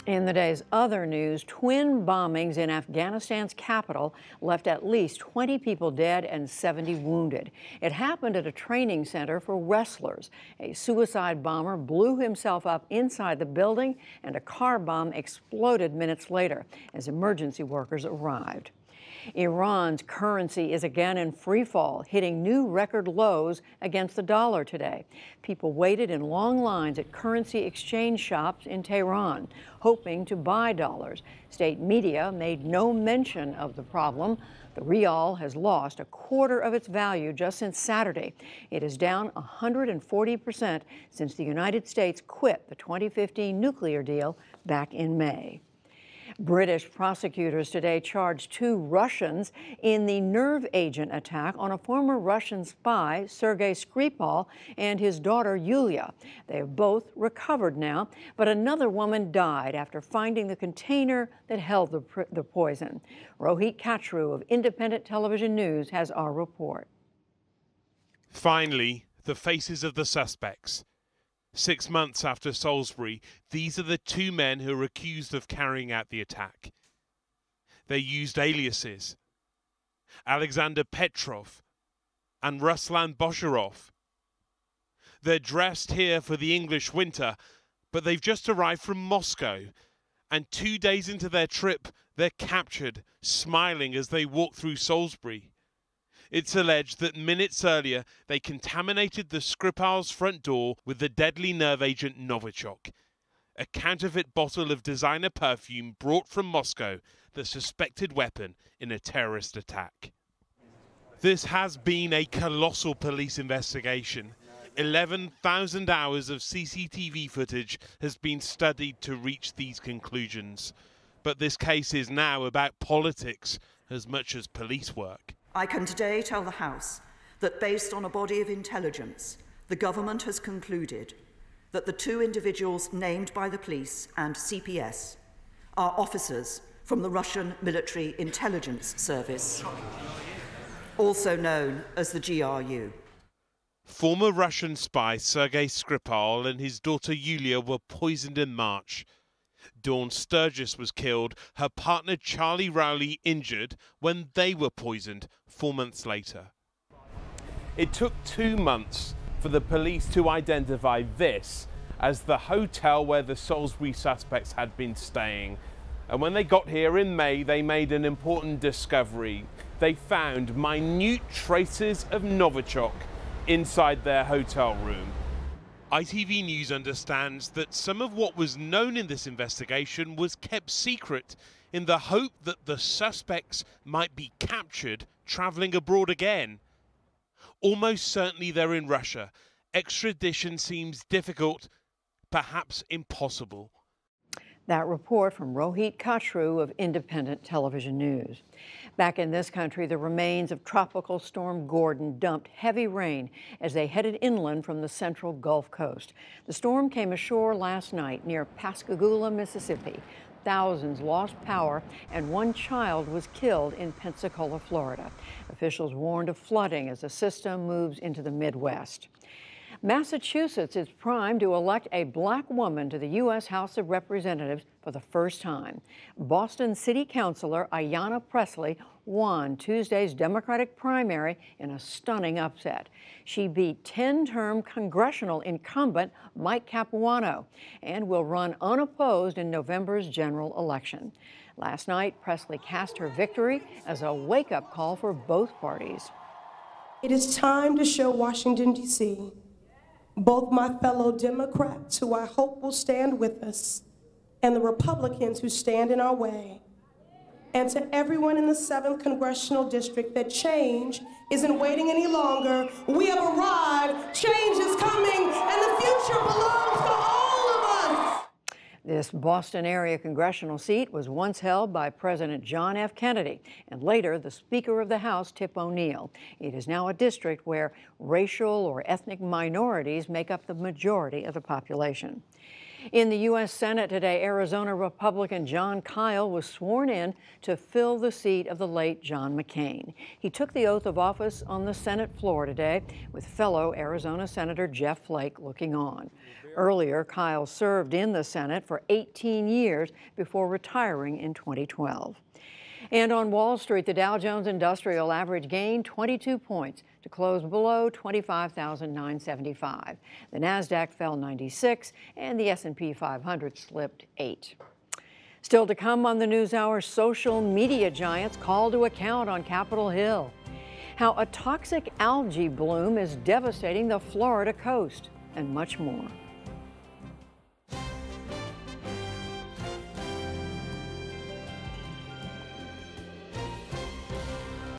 In the day's other news, twin bombings in Afghanistan's capital left at least 20 people dead and 70 wounded. It happened at a training center for wrestlers. A suicide bomber blew himself up inside the building, and a car bomb exploded minutes later as emergency workers arrived. Iran's currency is again in free fall, hitting new record lows against the dollar today. People waited in long lines at currency exchange shops in Tehran, hoping to buy dollars. State media made no mention of the problem. The rial has lost a quarter of its value just since Saturday. It is down 140% since the United States quit the 2015 nuclear deal back in May. British prosecutors today charged 2 Russians in the nerve agent attack on a former Russian spy, Sergei Skripal, and his daughter, Yulia. They have both recovered now, but another woman died after finding the container that held the poison. Rohit Kachru of Independent Television News has our report. Finally, the faces of the suspects. 6 months after Salisbury, these are the 2 men who are accused of carrying out the attack. They used aliases: Alexander Petrov and Ruslan Bosharov. They're dressed here for the English winter, but they've just arrived from Moscow, and 2 days into their trip, they're captured, smiling as they walk through Salisbury. It's alleged that minutes earlier, they contaminated the Skripal's front door with the deadly nerve agent Novichok, a counterfeit bottle of designer perfume brought from Moscow, the suspected weapon in a terrorist attack. This has been a colossal police investigation. 11,000 hours of CCTV footage has been studied to reach these conclusions. But this case is now about politics as much as police work. I can today tell the House that, based on a body of intelligence, the government has concluded that the 2 individuals named by the police and CPS are officers from the Russian Military Intelligence Service, also known as the GRU. Former Russian spy Sergei Skripal and his daughter Yulia were poisoned in March. Dawn Sturgis was killed, her partner Charlie Rowley injured when they were poisoned 4 months later. It took 2 months for the police to identify this as the hotel where the Salisbury suspects had been staying. And when they got here in May, they made an important discovery. They found minute traces of Novichok inside their hotel room. ITV News understands that some of what was known in this investigation was kept secret in the hope that the suspects might be captured travelling abroad again. Almost certainly they're in Russia. Extradition seems difficult, perhaps impossible. That report from Rohit Kachru of Independent Television News. Back in this country, the remains of Tropical Storm Gordon dumped heavy rain as they headed inland from the central Gulf Coast. The storm came ashore last night near Pascagoula, Mississippi. Thousands lost power, and 1 child was killed in Pensacola, Florida. Officials warned of flooding as the system moves into the Midwest. Massachusetts is primed to elect a black woman to the U.S. House of Representatives for the first time. Boston City Councilor Ayanna Pressley won Tuesday's Democratic primary in a stunning upset. She beat 10-term congressional incumbent Mike Capuano and will run unopposed in November's general election. Last night, Pressley cast her victory as a wake-up call for both parties. It is time to show Washington, D.C., both my fellow Democrats, who I hope will stand with us, and the Republicans who stand in our way, and to everyone in the 7th Congressional District, that change isn't waiting any longer. We have arrived, change is coming, and the future belongs to all of us. This Boston area congressional seat was once held by President John F. Kennedy and later the Speaker of the House, Tip O'Neill. It is now a district where racial or ethnic minorities make up the majority of the population. In the U.S. Senate today, Arizona Republican Jon Kyl was sworn in to fill the seat of the late John McCain. He took the oath of office on the Senate floor today, with fellow Arizona Senator Jeff Flake looking on. Earlier, Kyl served in the Senate for 18 years before retiring in 2012. And on Wall Street, the Dow Jones Industrial Average gained 22 points to close below 25,975. The Nasdaq fell 96, and the S&P 500 slipped 8. Still to come on the NewsHour, social media giants call to account on Capitol Hill. How a toxic algae bloom is devastating the Florida coast, and much more.